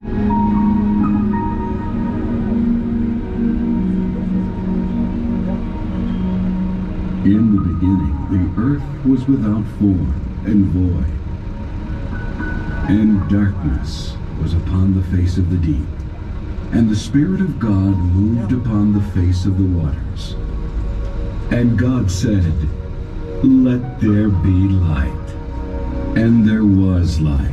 In the beginning, the earth was without form and void, and darkness was upon the face of the deep, and the Spirit of God moved upon the face of the waters. And God said, "Let there be light." And there was light.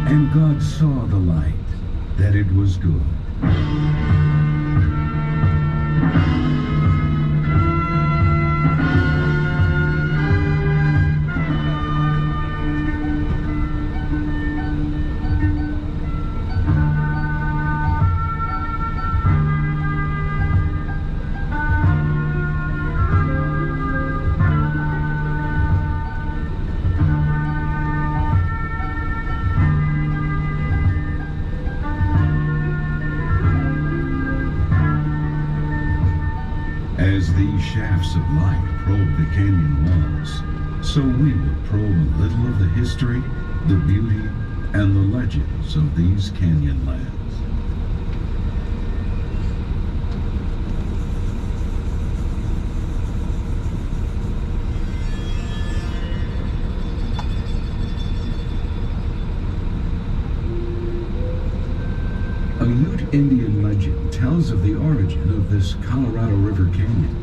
And God saw the light, that it was good. As these shafts of light probe the canyon walls, so we will probe a little of the history, the beauty, and the legends of these canyon lands. A Ute Indian legend tells of the origin of this Colorado River Canyon.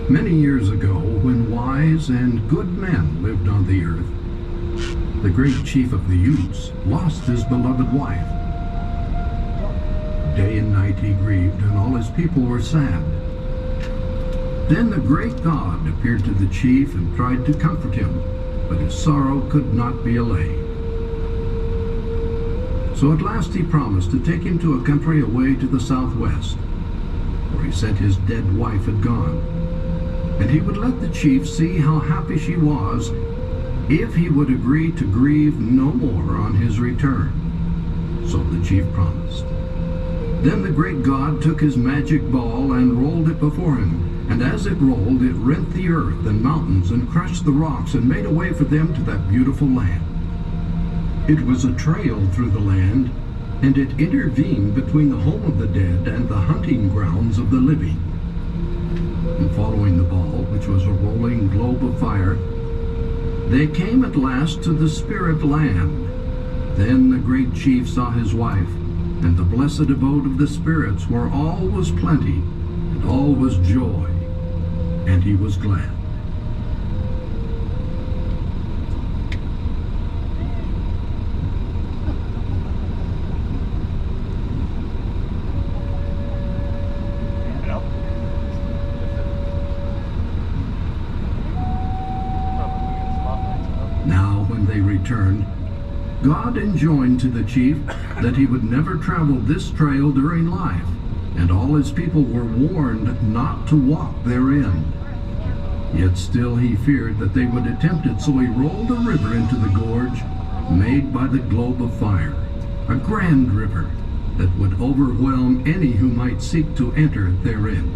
Many years ago, when wise and good men lived on the earth, the great chief of the Utes lost his beloved wife. Day and night he grieved, and all his people were sad. Then the great God appeared to the chief and tried to comfort him, but his sorrow could not be allayed. So at last he promised to take him to a country away to the southwest, where he said his dead wife had gone, and he would let the chief see how happy she was if he would agree to grieve no more on his return. So the chief promised. Then the great God took his magic ball and rolled it before him, and as it rolled, it rent the earth and mountains and crushed the rocks and made a way for them to that beautiful land. It was a trail through the land, and it intervened between the home of the dead and the hunting grounds of the living. And following the ball, which was a rolling globe of fire, they came at last to the spirit land. Then the great chief saw his wife, and the blessed abode of the spirits, where all was plenty, and all was joy, and he was glad. Now when they returned, God enjoined to the chief that he would never travel this trail during life, and all his people were warned not to walk therein. Yet still he feared that they would attempt it, so he rolled a river into the gorge made by the globe of fire, a grand river that would overwhelm any who might seek to enter therein.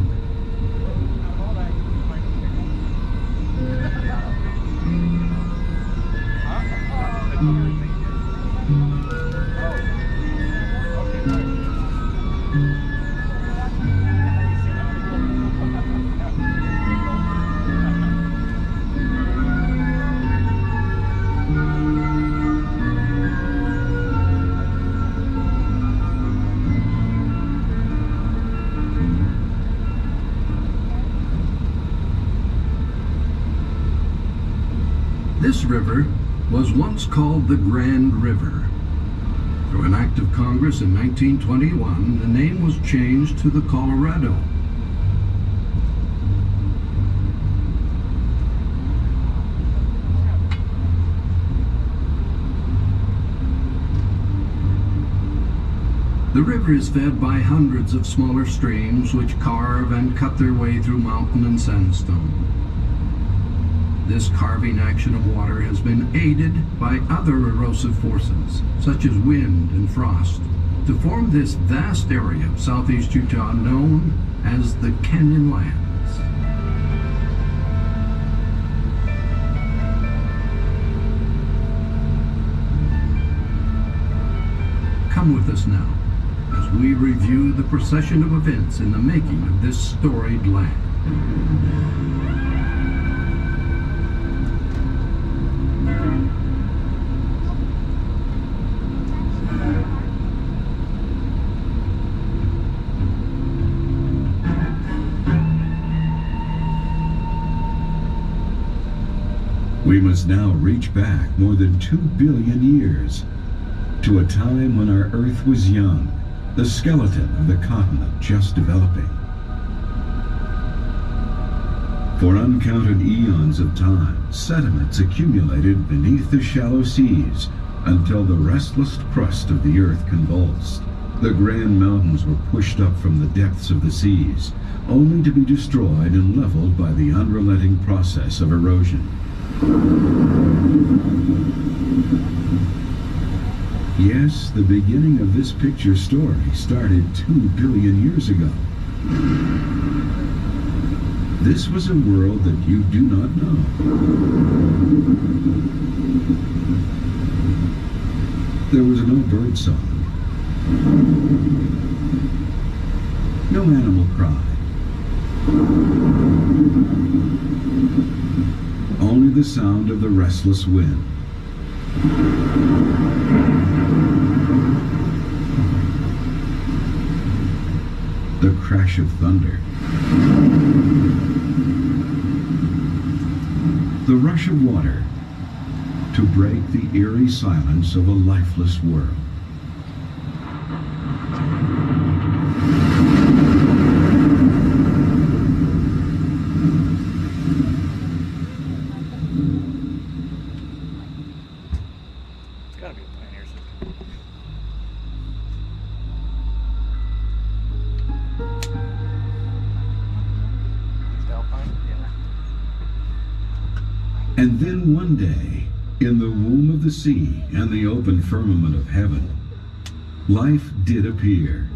This river was once called the Grand River. Through an act of Congress in 1921, the name was changed to the Colorado. The river is fed by hundreds of smaller streams which carve and cut their way through mountain and sandstone. This carving action of water has been aided by other erosive forces, such as wind and frost, to form this vast area of southeast Utah known as the Canyonlands. Come with us now as we review the procession of events in the making of this storied land. We must now reach back more than 2 billion years to a time when our Earth was young, the skeleton of the continent just developing. For uncounted eons of time, sediments accumulated beneath the shallow seas until the restless crust of the Earth convulsed. The grand mountains were pushed up from the depths of the seas, only to be destroyed and leveled by the unrelenting process of erosion. Yes, the beginning of this picture story started 2 billion years ago. This was a world that you do not know. There was no bird song. No animal cried. Only the sound of the restless wind. The crash of thunder. The rush of water to break the eerie silence of a lifeless world. It's gotta be a pioneer system. East Alpine? Yeah. And then one day, in the womb of the sea and the open firmament of heaven, life did appear.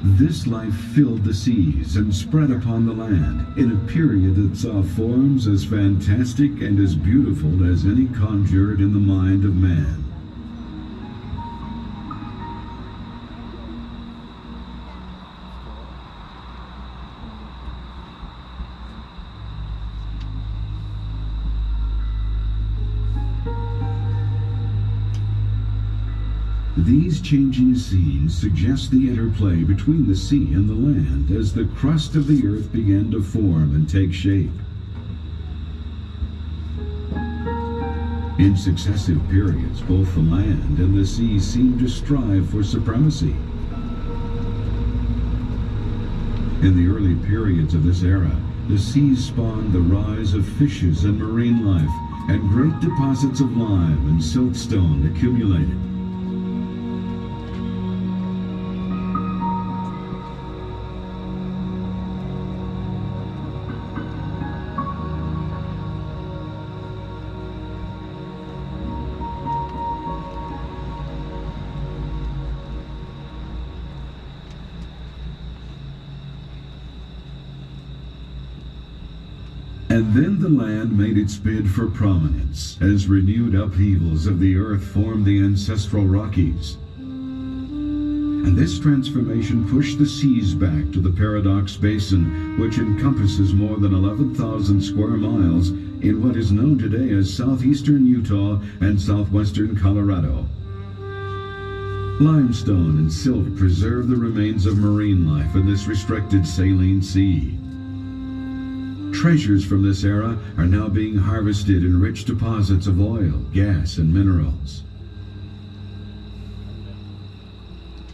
This life filled the seas and spread upon the land in a period that saw forms as fantastic and as beautiful as any conjured in the mind of man. These changing scenes suggest the interplay between the sea and the land as the crust of the earth began to form and take shape. In successive periods, both the land and the sea seemed to strive for supremacy. In the early periods of this era, the seas spawned the rise of fishes and marine life, and great deposits of lime and siltstone accumulated. And then the land made its bid for prominence as renewed upheavals of the earth formed the ancestral Rockies. And this transformation pushed the seas back to the Paradox Basin, which encompasses more than 11,000 square miles in what is known today as southeastern Utah and southwestern Colorado. Limestone and silt preserve the remains of marine life in this restricted saline sea. Treasures from this era are now being harvested in rich deposits of oil, gas, and minerals.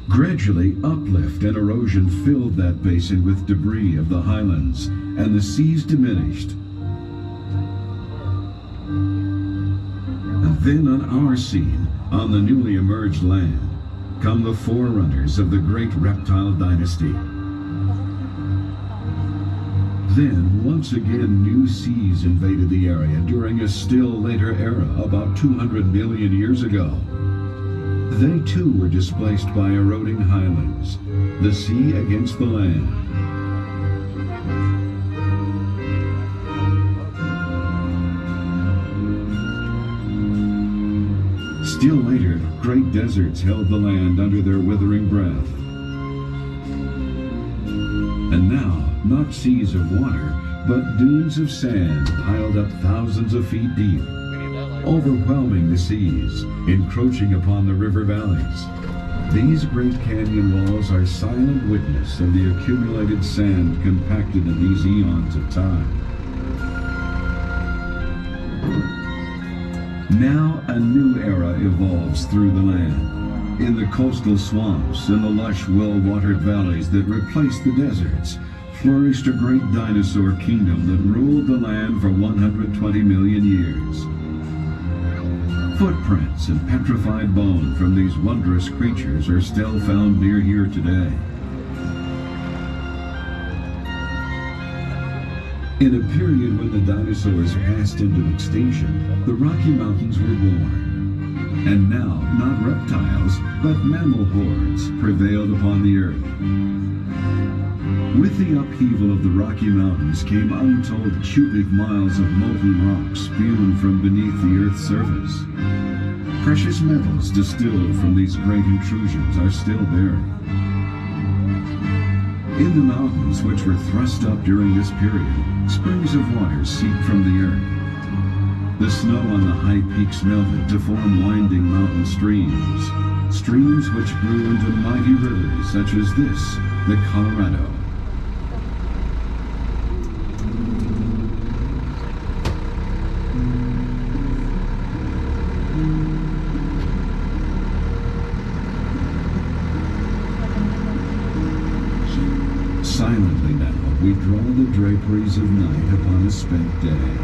Gradually, uplift and erosion filled that basin with debris of the highlands, and the seas diminished. And then on our scene, On the newly emerged land come the forerunners of the great reptile dynasty. Then, once again, new seas invaded the area during a still later era, about 200 million years ago. They too were displaced by eroding highlands, the sea against the land. Still later, great deserts held the land under their withering breath. And now, not seas of water, but dunes of sand piled up thousands of feet deep, overwhelming the seas, encroaching upon the river valleys. These great canyon walls are silent witness of the accumulated sand compacted in these eons of time. Now a new era evolves through the land. In the coastal swamps and the lush, well-watered valleys that replaced the deserts, flourished a great dinosaur kingdom that ruled the land for 120 million years. Footprints and petrified bone from these wondrous creatures are still found near here today. In a period when the dinosaurs passed into extinction, the Rocky Mountains were born. And now, not reptiles, but mammal hordes prevailed upon the earth. With the upheaval of the Rocky Mountains came untold cubic miles of molten rock spewed from beneath the Earth's surface. Precious metals distilled from these great intrusions are still buried. In the mountains, which were thrust up during this period, springs of water seep from the earth. The snow on the high peaks melted to form winding mountain streams, streams which grew into mighty rivers such as this, the Colorado. Silently now, we draw the draperies of night upon a spent day,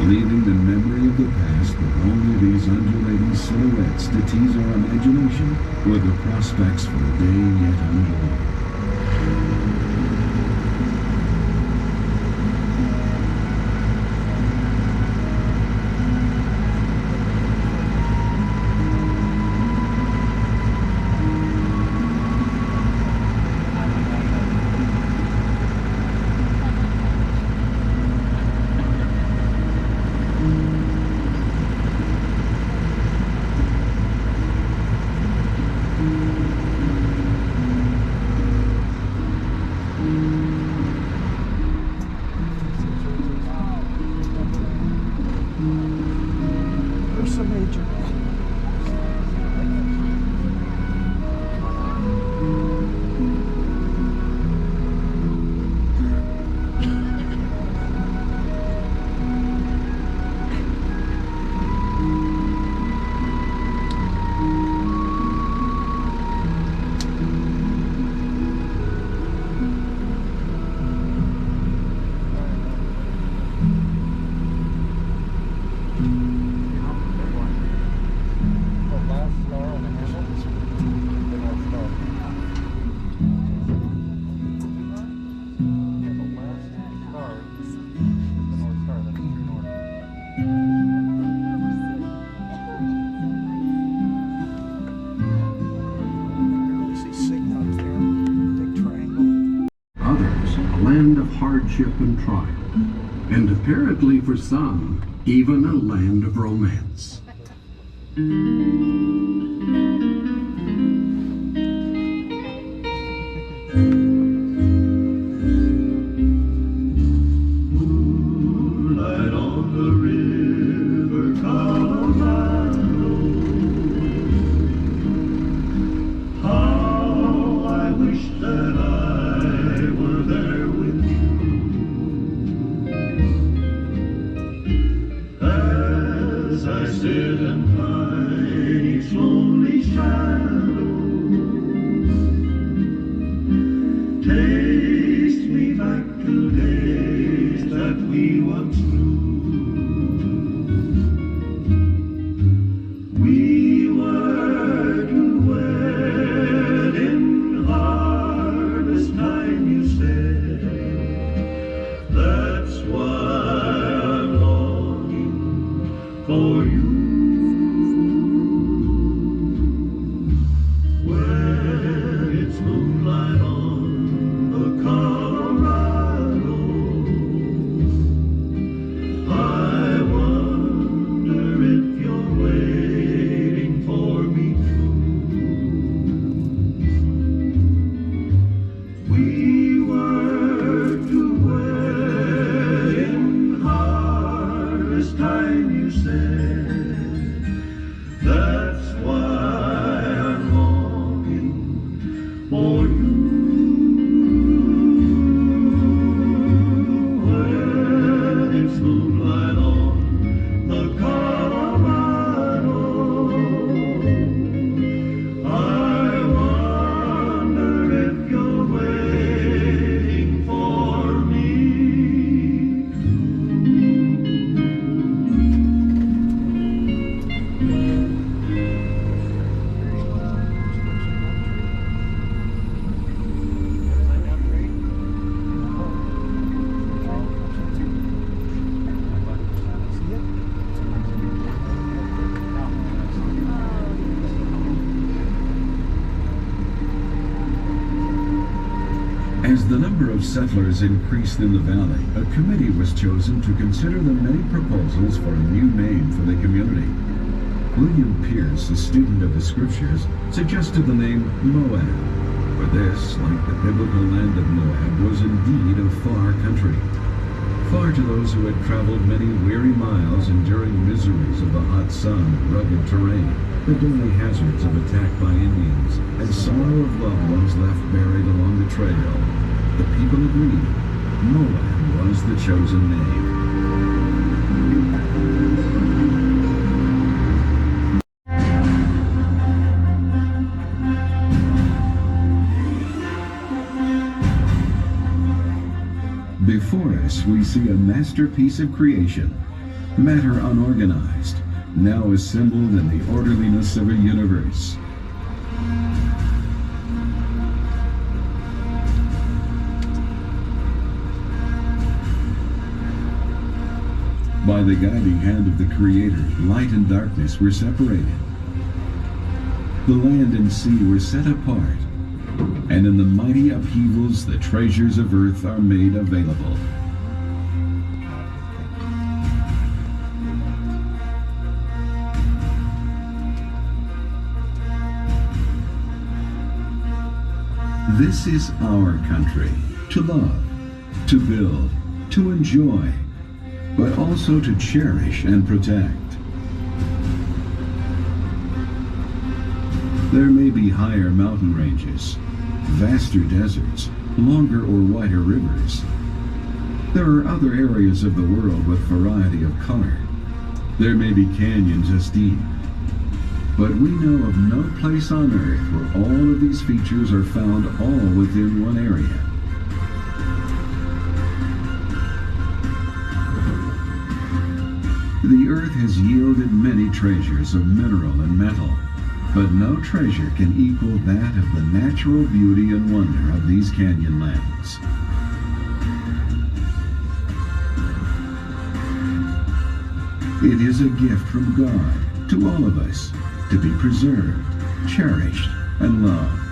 leaving the memory of the past with only these undulating silhouettes to tease our imagination with the prospects for a day yet unborn. Hardship and trial, and apparently for some, even a land of romance. Moonlight on the river Colorado. How I wish that I were there with you. As I sit and find each lonely shadow, takes me back to days that we once knew. We said. That's why I'm longing for you. When it's moonlight on the Colorado, I wonder if you're waiting for me As the number of settlers increased in the valley, a committee was chosen to consider the many proposals for a new name for the community. William Pierce, a student of the scriptures, suggested the name Moab, for this, like the biblical land of Moab, was indeed a far country. Far to those who had traveled many weary miles enduring miseries of the hot sun and rugged terrain, the daily hazards of attack by Indians, and sorrow of loved ones left buried along the trail. The people agreed Moab was the chosen name. Before us, we see a masterpiece of creation, matter unorganized, now assembled in the orderliness of a universe. By the guiding hand of the Creator, light and darkness were separated. The land and sea were set apart, and in the mighty upheavals the treasures of earth are made available. This is our country, to love, to build, to enjoy, but also to cherish and protect. There may be higher mountain ranges, vaster deserts, longer or wider rivers. There are other areas of the world with variety of color. There may be canyons as deep. But we know of no place on earth where all of these features are found all within one area. The earth has yielded many treasures of mineral and metal, but no treasure can equal that of the natural beauty and wonder of these Canyonlands. It is a gift from God to all of us to be preserved, cherished, and loved.